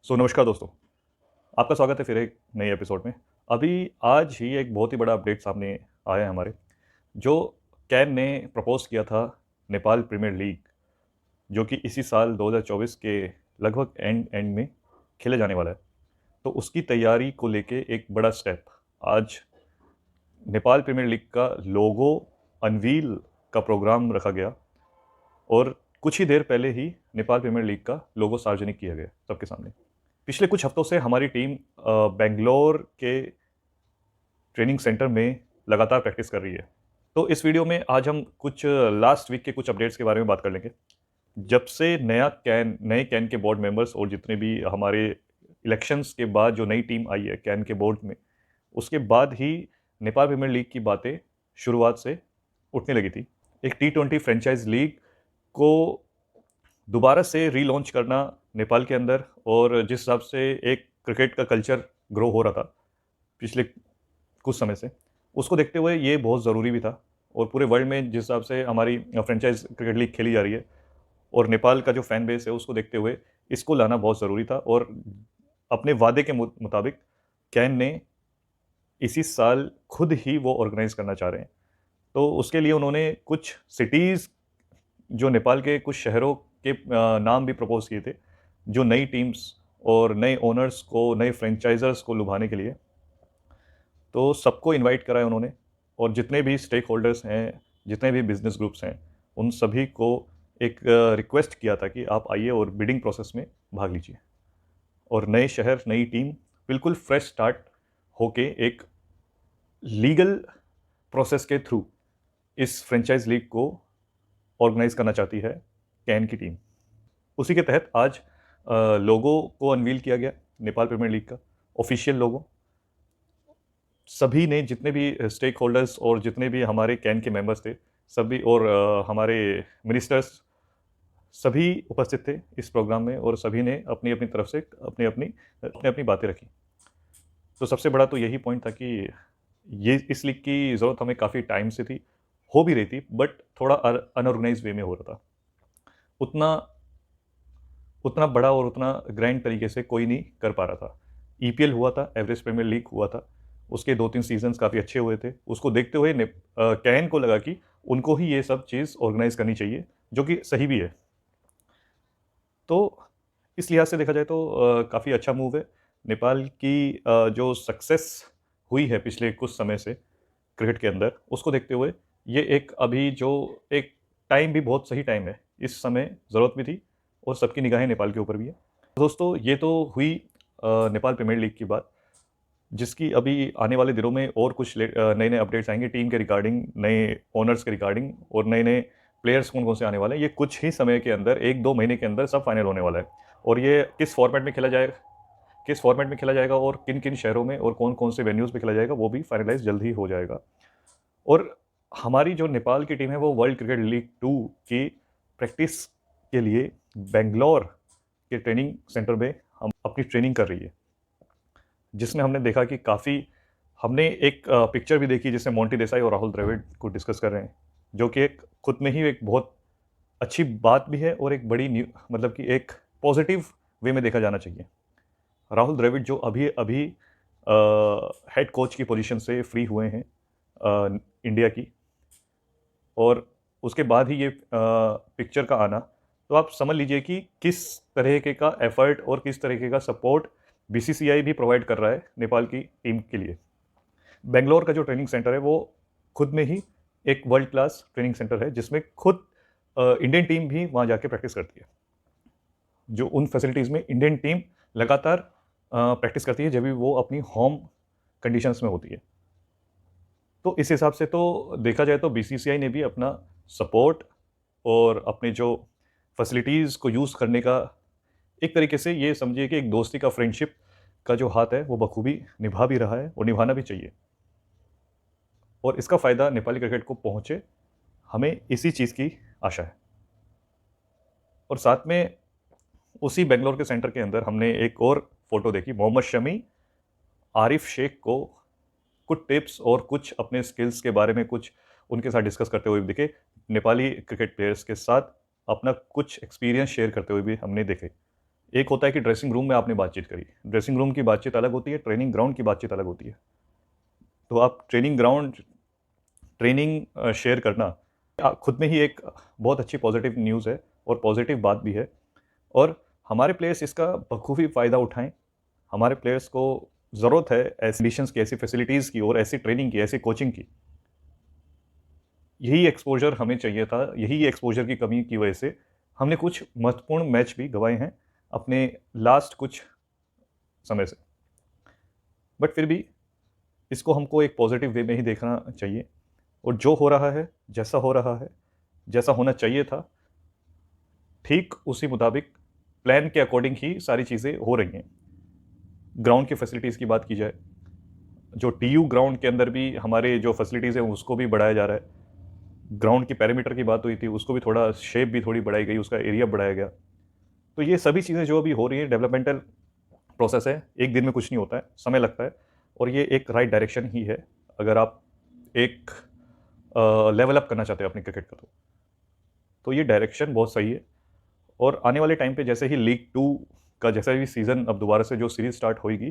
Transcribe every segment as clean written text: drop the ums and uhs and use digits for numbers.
नमस्कार दोस्तों, आपका स्वागत है फिर एक नए एपिसोड में। आज ही एक बहुत ही बड़ा अपडेट सामने आया है हमारे, जो कैन ने प्रपोज़ किया था नेपाल प्रीमियर लीग, जो कि इसी साल 2024 के लगभग एंड में खेले जाने वाला है। तो उसकी तैयारी को लेके एक बड़ा स्टेप आज नेपाल प्रीमियर लीग का लोगो अनवील का प्रोग्राम रखा गया और कुछ ही देर पहले ही नेपाल प्रीमियर लीग का लोगो सार्वजनिक किया गया सबके सामने। पिछले कुछ हफ्तों से हमारी टीम बेंगलोर के ट्रेनिंग सेंटर में लगातार प्रैक्टिस कर रही है। तो इस वीडियो में आज हम कुछ लास्ट वीक के कुछ अपडेट्स के बारे में बात कर लेंगे। जब से नए कैन के बोर्ड मेंबर्स और जितने भी हमारे इलेक्शंस के बाद जो नई टीम आई है कैन के बोर्ड में, उसके बाद ही नेपाल प्रीमियर लीग की बातें शुरुआत से उठने लगी थी। एक T20 फ्रेंचाइज लीग को दोबारा से रीलॉन्च करना नेपाल के अंदर, और जिस हिसाब से एक क्रिकेट का कल्चर ग्रो हो रहा था पिछले कुछ समय से, उसको देखते हुए ये बहुत ज़रूरी भी था। और पूरे वर्ल्ड में जिस हिसाब से हमारी फ्रेंचाइज क्रिकेट लीग खेली जा रही है और नेपाल का जो फैन बेस है उसको देखते हुए इसको लाना बहुत ज़रूरी था। और अपने वादे के मुताबिक कैन ने इसी साल खुद ही वो ऑर्गेनाइज करना चाह रहे हैं। तो उसके लिए उन्होंने कुछ सिटीज़, जो नेपाल के कुछ शहरों के नाम भी प्रपोज किए थे, जो नई टीम्स और नए ओनर्स को, नए फ्रेंचाइजर्स को लुभाने के लिए। तो सबको इनवाइट करा है उन्होंने, और जितने भी स्टेक होल्डर्स हैं, जितने भी बिजनेस ग्रुप्स हैं, उन सभी को एक रिक्वेस्ट किया था कि आप आइए और बिडिंग प्रोसेस में भाग लीजिए। और नए शहर, नई टीम बिल्कुल फ्रेश स्टार्ट होके एक लीगल प्रोसेस के थ्रू इस फ्रेंचाइज लीग को ऑर्गेनाइज करना चाहती है कैन की टीम। उसी के तहत आज लोगो को अनवील किया गया नेपाल प्रीमियर लीग का ऑफिशियल लोगो। सभी ने, जितने भी स्टेक होल्डर्स और जितने भी हमारे कैन के मेंबर्स थे सभी, और हमारे मिनिस्टर्स सभी उपस्थित थे इस प्रोग्राम में, और सभी ने अपनी अपनी तरफ से अपनी अपनी बातें रखी। तो सबसे बड़ा तो यही पॉइंट था कि ये इस लीग की ज़रूरत हमें काफ़ी टाइम से थी, हो भी रही थी, बट थोड़ा अनऑर्गेनाइज वे में हो रहा था। उतना उतना बड़ा और उतना ग्रैंड तरीके से कोई नहीं कर पा रहा था। ईपीएल हुआ था, एवरेस्ट प्रीमियर लीग हुआ था, उसके 2-3 सीजन्स काफ़ी अच्छे हुए थे। उसको देखते हुए कैन को लगा कि उनको ही ये सब चीज़ ऑर्गेनाइज करनी चाहिए, जो कि सही भी है। तो इस लिहाज से देखा जाए तो काफ़ी अच्छा मूव है। नेपाल की जो सक्सेस हुई है पिछले कुछ समय से क्रिकेट के अंदर, उसको देखते हुए ये एक अभी जो एक टाइम भी बहुत सही टाइम है, इस समय ज़रूरत भी थी, और सबकी निगाहें नेपाल के ऊपर भी है। दोस्तों, ये तो हुई नेपाल प्रीमियर लीग की बात, जिसकी अभी आने वाले दिनों में और कुछ नए नए अपडेट्स आएंगे टीम के रिगार्डिंग, नए ओनर्स के रिगार्डिंग, और नए नए प्लेयर्स कौन कौन से आने वाले हैं। ये कुछ ही समय के अंदर, 1-2 महीने के अंदर सब फाइनल होने वाला है। और ये किस फॉर्मेट में खेला जाएगा और किन किन शहरों में और कौन कौन से वेन्यूज़ पे खेला जाएगा, वो भी फाइनलाइज जल्द ही हो जाएगा। और हमारी जो नेपाल की टीम है वो वर्ल्ड क्रिकेट लीग 2 की प्रैक्टिस के लिए बेंगलोर के ट्रेनिंग सेंटर में हम अपनी ट्रेनिंग कर रही है, जिसमें हमने देखा कि काफ़ी, हमने एक पिक्चर भी देखी जिसमें मोंटी देसाई और राहुल द्रविड़ को डिस्कस कर रहे हैं, जो कि एक खुद में ही एक बहुत अच्छी बात भी है और एक बड़ी मतलब कि एक पॉजिटिव वे में देखा जाना चाहिए। राहुल द्रविड़ जो अभी अभी हेड कोच की पोजीशन से फ्री हुए हैं इंडिया की, और उसके बाद ही ये पिक्चर का आना, तो आप समझ लीजिए कि किस तरीके का एफर्ट और किस तरीके का सपोर्ट बीसीसीआई भी प्रोवाइड कर रहा है नेपाल की टीम के लिए। बेंगलोर का जो ट्रेनिंग सेंटर है वो खुद में ही एक वर्ल्ड क्लास ट्रेनिंग सेंटर है, जिसमें खुद इंडियन टीम भी वहाँ जाके प्रैक्टिस करती है। जो उन फैसिलिटीज़ में इंडियन टीम लगातार प्रैक्टिस करती है जब भी वो अपनी होम कंडीशंस में होती है। तो इस हिसाब से तो देखा जाए तो बीसीसीआई ने भी अपना सपोर्ट और अपने जो फैसिलिटीज़ को यूज़ करने का, एक तरीके से ये समझिए कि एक दोस्ती का, फ्रेंडशिप का जो हाथ है वो बखूबी निभा भी रहा है और निभाना भी चाहिए। और इसका फ़ायदा नेपाली क्रिकेट को पहुँचे, हमें इसी चीज़ की आशा है। और साथ में उसी बेंगलोर के सेंटर के अंदर हमने एक और फोटो देखी, मोहम्मद शमी आरिफ शेख को कुछ टिप्स और कुछ अपने स्किल्स के बारे में कुछ उनके साथ डिस्कस करते हुए भी दिखे। नेपाली क्रिकेट प्लेयर्स के साथ अपना कुछ एक्सपीरियंस शेयर करते हुए भी हमने देखे। एक होता है कि ड्रेसिंग रूम में आपने बातचीत करी, ड्रेसिंग रूम की बातचीत अलग होती है, ट्रेनिंग ग्राउंड की बातचीत अलग होती है। तो आप ट्रेनिंग शेयर करना खुद में ही एक बहुत अच्छी पॉजिटिव न्यूज़ है और पॉजिटिव बात भी है। और हमारे प्लेयर्स इसका बखूबी फ़ायदा उठाएं। हमारे प्लेयर्स को ज़रूरत है ऐसी कंडीशंस की, ऐसी फैसिलिटीज़ की और ऐसी ट्रेनिंग की, ऐसी कोचिंग की। यही एक्सपोजर हमें चाहिए था, यही एक्सपोजर की कमी की वजह से हमने कुछ महत्वपूर्ण मैच भी गंवाए हैं अपने लास्ट कुछ समय से। बट फिर भी इसको हमको एक पॉजिटिव वे में ही देखना चाहिए और जो हो रहा है, जैसा हो रहा है, जैसा होना चाहिए था, ठीक उसी मुताबिक प्लान के अकॉर्डिंग ही सारी चीज़ें हो रही हैं। ग्राउंड की फैसिलिटीज़ की बात की जाए, जो टीयू ग्राउंड के अंदर भी हमारे जो फैसिलिटीज़ हैं उसको भी बढ़ाया जा रहा है। ग्राउंड की पैरामीटर की बात हुई थी, उसको भी थोड़ा शेप भी थोड़ी बढ़ाई गई, उसका एरिया बढ़ाया गया। तो ये सभी चीज़ें जो अभी हो रही हैं डेवलपमेंटल प्रोसेस है, एक दिन में कुछ नहीं होता है, समय लगता है और ये एक राइट डायरेक्शन ही है अगर आप एक लेवल अप करना चाहते हो अपनी क्रिकेट का। तो ये डायरेक्शन बहुत सही है और आने वाले टाइम पे जैसे ही लीग 2 का जैसा भी सीज़न अब दोबारा से जो सीरीज़ स्टार्ट होएगी,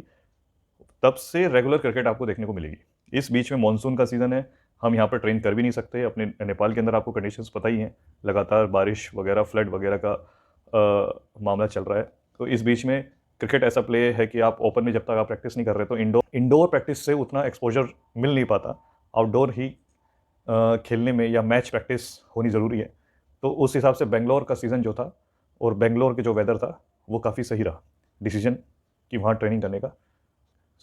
तब से रेगुलर क्रिकेट आपको देखने को मिलेगी। इस बीच में मानसून का सीज़न है, हम यहाँ पर ट्रेन कर भी नहीं सकते। अपने नेपाल के अंदर आपको कंडीशंस पता ही हैं, लगातार बारिश वगैरह, फ्लड वगैरह का मामला चल रहा है। तो इस बीच में क्रिकेट ऐसा प्ले है कि आप ओपन में जब तक आप प्रैक्टिस नहीं कर रहे तो इंडोर प्रैक्टिस से उतना एक्सपोजर मिल नहीं पाता। आउटडोर ही खेलने में या मैच प्रैक्टिस होनी ज़रूरी है। तो उस हिसाब से बेंगलोर का सीज़न जो था और बेंगलोर के जो वेदर था वो काफ़ी सही रहा डिसीजन कि वहाँ ट्रेनिंग करने का।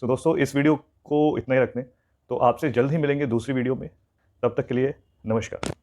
सो दोस्तों, इस वीडियो को इतना ही रखने, तो आपसे जल्द ही मिलेंगे दूसरी वीडियो में। तब तक के लिए नमस्कार।